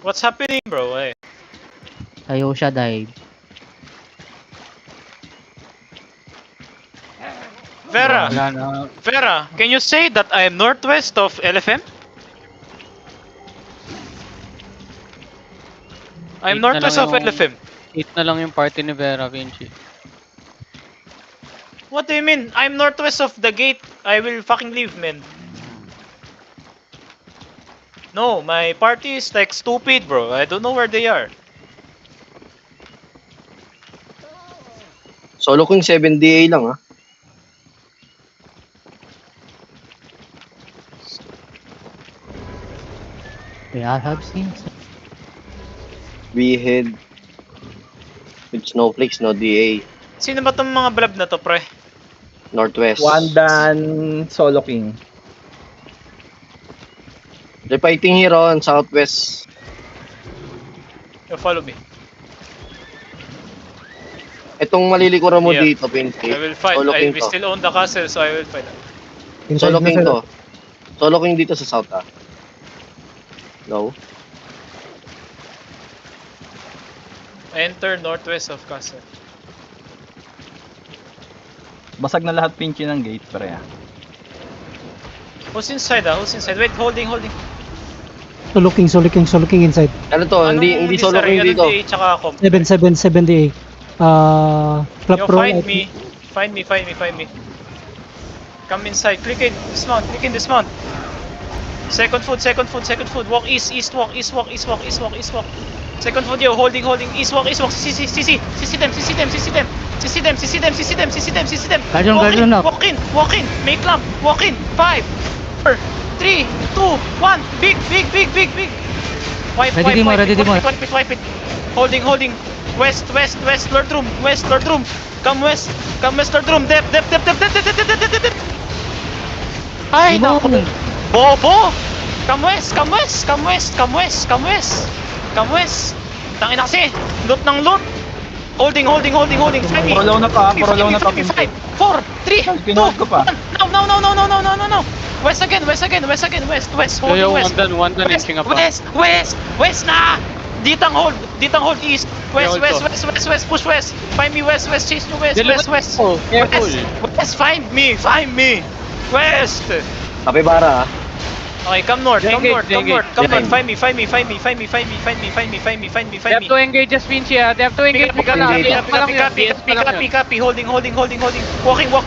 What's happening, bro? Hey. Ayaw siya dive. Vera, Wala na. Vera, can you say that I am northwest of LFM? I'm 8 na northwest lang of yung- LFM. 8 na lang yung party ni Vera, Vinci. What do you mean? I'm northwest of the gate. I will fucking leave, man. No, my party is like stupid, bro. I don't know where they are. Solo King 7DA lang ah. Yeah, I have seen. We head with Snowflakes, no DA. Sino ba tong mga blab na to, pre? Northwest. Wandan Solo King. They're fighting here on Southwest. You follow me. Itong malilikuran mo Yeah. dito, Pinky. I will fight. Solo King We to. still own the castle, so I will fight. Solo King to. Solo King dito sa South ah. No? Enter northwest of castle. Basag na lahat pinchi ng gate, pre. Who's inside ah? Who's inside? Wait, holding. Solo King inside. Ano to? Hindi Solo King Anong dito. DA tsaka comp? 778. Flap Yo, pro. find me. Find me. Come inside. Click in. Dismount. Second foot. Walk east. Walk. Second foot, yo. Holding. East walk. CC them. Guardian up. Walk in. Make lamp. Walk in. 5, 4, 3, 2, 1. Big. Wipe Ready mo. it. Holding. West, Lord Room. Come west, Lord Room. Dep. Ay, Di mo. naku. Bobo! Come west. Tangina kasi. Loot ng loot. Holding. Find me. Prolaw na pa, prolaw na pa. 5, 4, 3, 2, 1. Kinood ko pa. No. West again. West. Holding Yo, west. Wandan inching up. West na! Ditang hold east. West, Yeah, hold push west. Find me west, chase me west. Oh, careful. West, find me. West! Kapibara ah. Okay, come north. Engage. Find me. They have to engage as Vinci, ah. They have to engage. Pick up. Holding. Walking. Walk.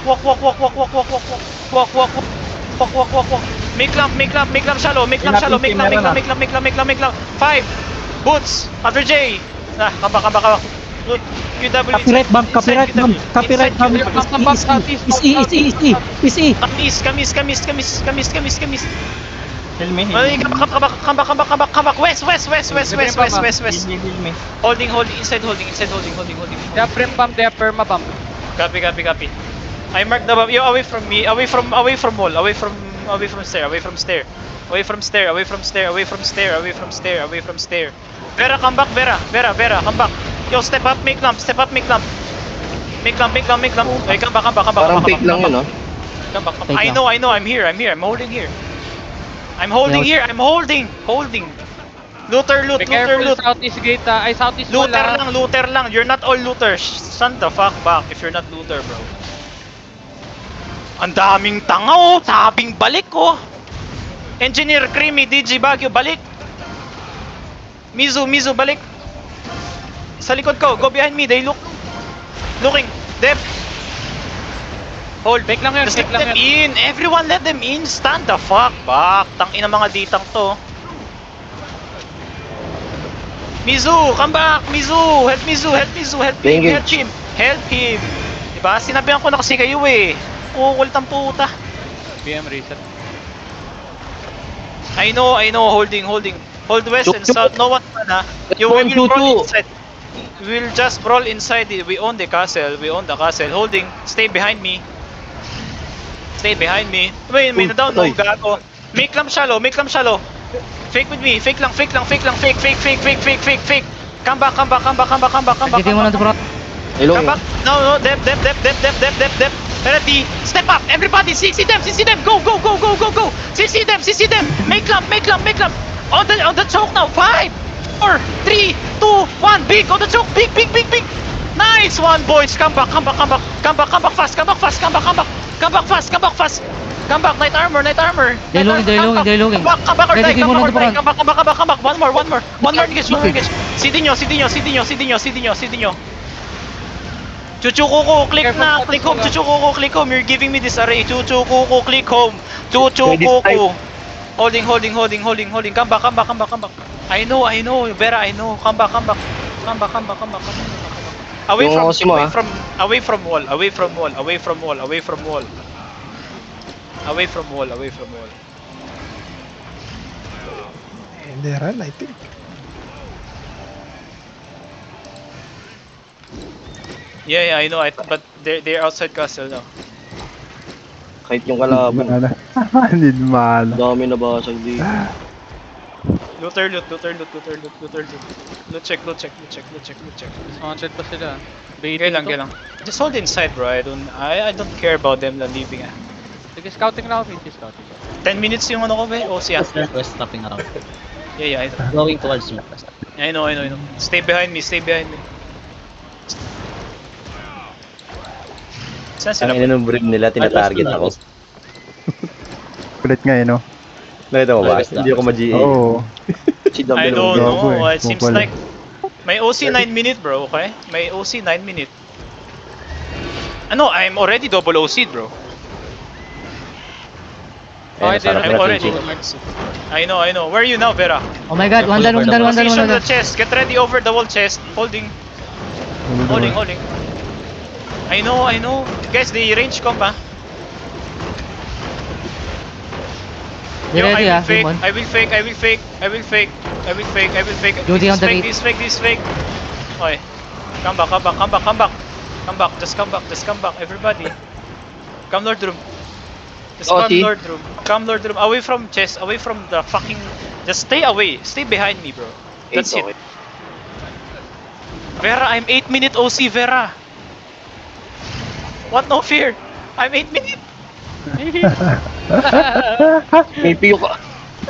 Make lamp shallow. Make lamp. 5. Boots. After J. Kaba. Loot. QW. Copyright bomb. East. Come east. Heal me. Come back. West. Heal me. Holding. Inside holding. They have prim bump, they have perma bump. Copy. I mark the bomb. Yo, away from me. Away from wall. Away from stair. Vera, come back. Vera, come back. Yo, step up, make lamp. Make lamp. Hey, come back. Parang fake lang yun, no? Come back. Fake I lang. know. I'm here. I'm holding here. I'm holding. Looter. Be careful, southeast gate, ah. Ay, southeast wall, ah. Looter lang. You're not all looters. Stand the fuck back if you're not looter, bro. Ang daming tanga, oh. Sabing balik, oh. Engineer, Creamy, DG, Baguio, balik. Mizu, balik. Sa likod ko, go behind me. They looking. Dep. Hold. Fake lang yun, Just fake let lang them in. Everyone let them in. Stand the fuck back. Tangina mga ditang to. Mizu, come back. Help Mizu. Help him. Diba? Sinabihan ko na kasi kayo eh. Kukulit ang puta. PM reset. I know. Holding. Hold west and south. No one na. You will roll inside. We will just roll inside. We own the castle. Holding. Stay behind me. Wait, may na-down mo, gago. Make lamp shallow. Fake with me. Fake lang. Fake. Come back. Sige mo na to, bro. Hello. Come back. No. Dep. Ready. Step up. Everybody. CC them. Go. CC them. Make lamp. On the choke now. 5, 4, 3, 2, 1. Big on the choke. Big, big, big, big. Nice one, boys. Come back, come back, come back. Come back, come back fast, come back fast, come back, come back. Come back fast, come back fast. Come back, knight armor, knight armor. They're looking, they're looking, they're looking. Come back or Ready, die, team come mo back or die. na Come back, come back, come back, come back. One more, one more. One more engage, one more engage. CD nyo, CD nyo, CD nyo, CD nyo, CD nyo, CD nyo. Chuchukuko, click na, click home. Chuchukuko, click home. You're giving me this array. Chuchukuko, click home. Chuchukuko. Holding, holding, holding, holding, holding. Come back, come back, come back, come back. I know, Vera, I know. Come back, come back. Come back, come back, come back, come back. Away Yung from, Osi mo, away ah. from, away from wall, away from wall, away from wall, away from wall. Away from wall, away from wall. And they run, I think. Yeah, I know. But they're outside castle now. Kahit yung kalaban. Hindi man. Dami na basag dito. Looter, loot, looter, loot, looter, loot, looter, loot. Loot check, loot check, loot check, loot check, loot check. 100 pa sila. Okay lang, okay lang. Just hold inside, bro. I don't care about them leaving. Sige, scouting na ako. Pinchi scouting. 10 minutes yung ano ko, be. Oh, siya. Northwest stopping around. Yeah, I know. Going towards northwest. I know. Stay behind me, stay behind me. Saan sila? Ang ina ng breed nila, tinatarget ako. Kulit nga eh, no? Nakita mo ba? Northwest Hindi ako mag-GA. Oo. Si W. I don't gago know. eh. It seems Kupal. like may OC 9 minute, bro. Okay? May OC 9 minute. Ano? I'm already double OC, bro. Okay, Sarap I'm na already. pinchi. I know. Where are you now, Vera? Oh my god, one down, one down, one down, Position one the down. chest. Get ready over the wall chest. Holding. Holding. I know. Guys, the range comp, ah. They Yo, ready, ah, I Demon. will fake. Duty on the gate. This fake. Okay. Come back. Just come back. Everybody. Come Lord Room. Just come OT. Lord Room. Away from chest. Away from the fucking... Just stay away. Stay behind me, bro. That's it. Vera, I'm 8 minute OC, Vera. What? No fear. I'm 8 minute. May piyo ka.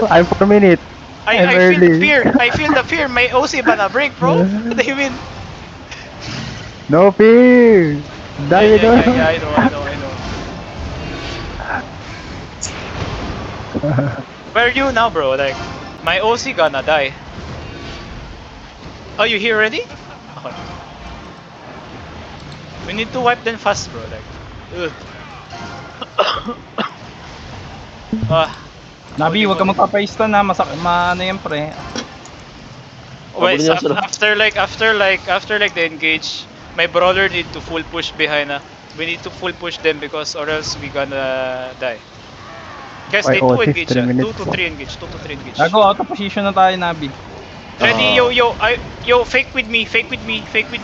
I'm 4 minutes. I I'm feel the early. fear. I feel the fear. My OC ba na break, bro? What do you mean? No fear! Die Yeah, no. I know. Where are you now, bro? Like, my OC gonna die. Oh, you here already? Okay. We need to wipe them fast, bro. Like, ugh. Nabi, huwag ka magpapaista na. Ano yan, pre. Wait, Abulin so niya sila. after the engage, my brawler need to full push behind. We need to full push them because or else we gonna die. Guys, Why they 2 OC, engage. 3 2 minutes to po. 3 engage. 2 to 3 engage. Gago, out of position na tayo, Nabi. Ready, yo, fake with me. Ready, fake with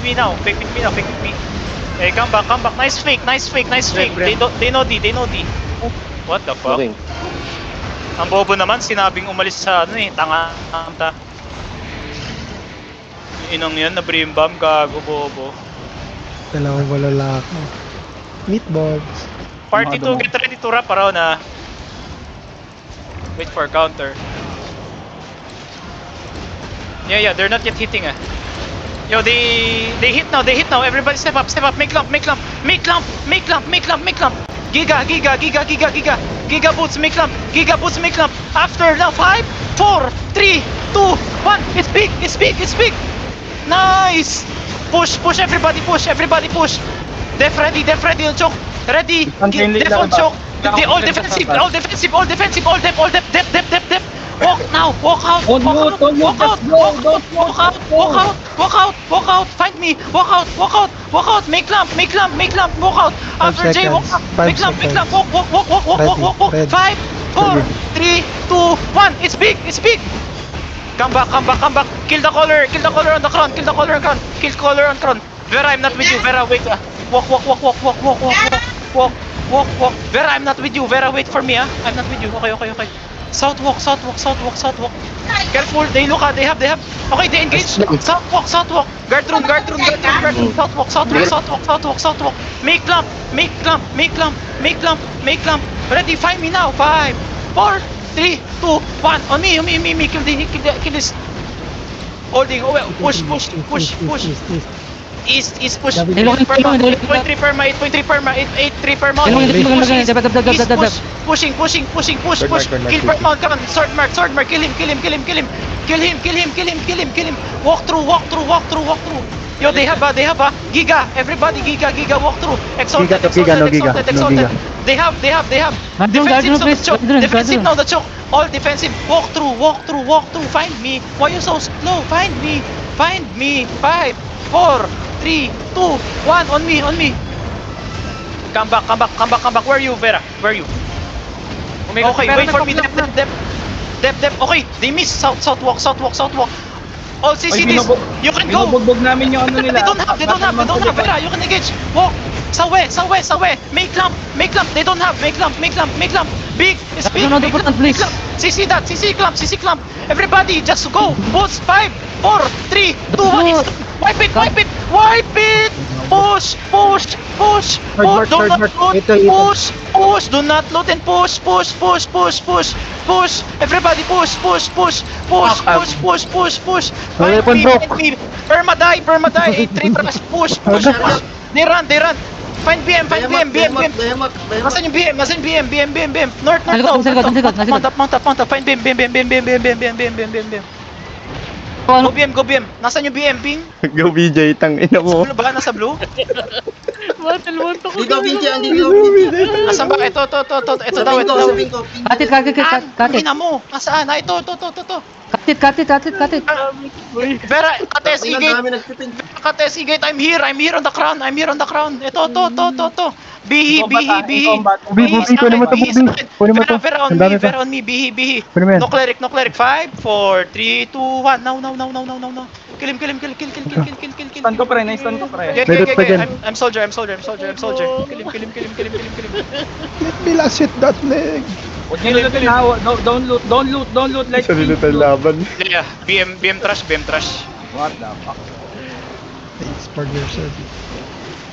me now. Hey, come back. Nice fake. They know D. What the fuck? Okay. Ang bobo naman, sinabing umalis sa ano eh, tanga. Inang yan, na-brimbam, gago, bobo. Dalawang walalaki. Meatballs. Party 2, get ready to wrap around na. Wait for counter. Yeah, they're not yet hitting ah. Yo, they hit now, everybody step up, make lump. Giga boots, make lump. After now, 5, 4, 3, 2, 1, it's big. Nice! Push, everybody push. Def ready on choke. Ready, def on choke. All defensive, def. Walk now, walk out. Walk out. Find me. Walk out. Make lump. Walk out. After J, walk out. Make lump. Walk. Red. 5, 4, 3, 2, 1. It's big. Come back. Kill the collar on the crown. Kill collar on crown. Vera, I'm not with you. Vera, wait. Walk. Vera, I'm not with you. Vera, wait for me. I'm not with you. Okay. South walk. Careful, they look at, they have. Okay, they engage. South walk. Guard room. South walk. Make lump. Ready, find me now. 5, 4, 3, 2, 1. On me. Kill this. Holding. Oh, push. East, push. Dayloking, Perma. dayloking, 8.3 perma, 8.3 perma, 8.3 perma. Dayloking, East, dayloking, push. Pushing. Push. Kill perma. Come on. Sword mark. Kill him. Walk through. Yo, they have Giga. Everybody, Giga. Walk through. Exalted. No Giga. They have. Guard room, please. Defensive now, the choke. All defensive. Walk through. Find me. Why you so slow? Find me. 5, 4, 3, 2, 1. On me. Come back. Where are you, Vera? Where are you? Okay, wait for me. Dep. Okay, they miss. South walk. All CCTs. You can go. Binubugbog namin yung ano nila. They don't have. Vera, you can engage. Walk. Sa way. Make clamp. They don't have. Make clamp. Big. Speed. No, Make clamp. please. CC that. CC clamp. Everybody, just go. Boots. 5, 4, 3, 2, 1. It's wipe it. Push. Do not loot. Push. Do not loot and push. Everybody, push. Weapon broke. Perma die. 8-3 trash. Push. They run. Find BM. Nasaan yung BM? North. Mount up. Find BM. Go BM. Nasaan yung BM, Ping? Go BJ, tang ina mo. Blue ba? Nasa blue? Dito, BJ. Nasaan ba? Ito daw. Katit. Ina mo. Nasaan? Ito. Katit. Vera, Kates Gate. I'm here on the crown. Ito. Bihi. Bubi, kunin mo to. Vera Ang dami pa. Vera on me. Bihi. Kunin mo yan. No cleric. 5, 4, 3, 2, 1. Now. Kill him. Stun ko pre, na-stun ko pre. Yeah. I'm soldier. Kill him. Let me last hit that leg. Huwag nyo lutin ha. Don't loot like Sa nilutan laban. Yeah. BM trash. What the fuck? Thanks for your service.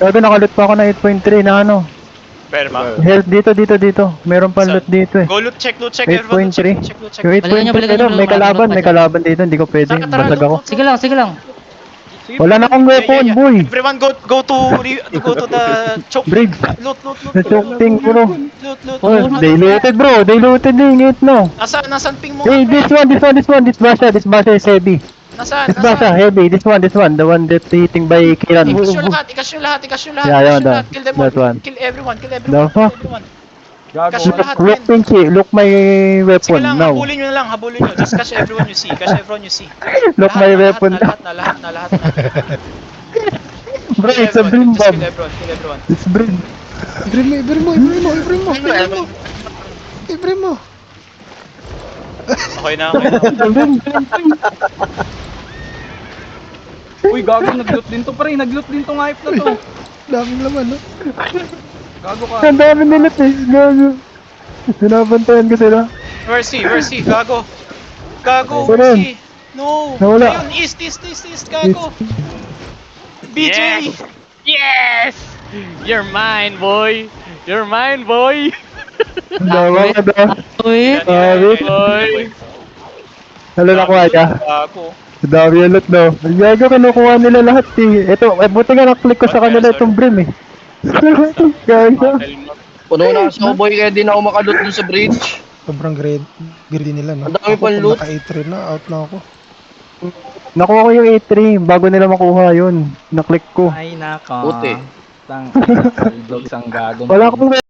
Sabi nakalit pa ako na 8.3 na ano. Perma. Health dito. Meron pa Saan? loot dito eh. Go loot check. Everyone 8.3. check. Yung 8.3 Balikan nyo, may kalaban. May kalaban dito. Hindi ko pwede. Tara, Basag ako. Sige lang. Wala na akong weapon, boy. Everyone go to the choke. Briggs. Loot. Sa choke thing, bro. Loot. Oh, they looted, bro. They looted din. It no. Nasaan ping mo? Hey, this one. This Basha is heavy. Nasaan? This Basha, heavy. This one. The one that's hitting by Kiran. Ikas yung lahat. Yeah, that- Kill them all. that one. Kill everyone. The fuck? Gago. Kasi lahat, Look, Pinky. Look my Sige weapon lang, now. habulin nyo. Just catch everyone you see. Look my weapon now. Lahat. Bro, it's a brim Just bomb. kill everyone. It's brim. Brim mo. Okay na. Uy, gago, nag-loot din to pre. Nag-loot din tong hype na to. Daming laman, no? Gago ka. Ang dami nilit eh. Gago. Sinabantayan ko sila. Where's he? Gago, Saan? where's he? No. Nawala. Ayun, east, gago. BJ! Yes! You're mine, boy! Dawa ka daw. Uy. Boy! Hala na kuha ka. Gago. Dami yung loot, no? Ang gago, kinukuha nila lahat eh. Ito, buti nga naklik ko sa kanila itong brim eh. Gago. Puno na kasi ako, boy. Kaya di na ako makaloot dun sa bridge. Sobrang greedy nila, no? Ang dami pang loot. Naka-A3 na, out na ako. Nakuha ko yung A3 bago nila makuha yun. Naklik ko. Ay, nako. Puti. Sang gago. Wala akong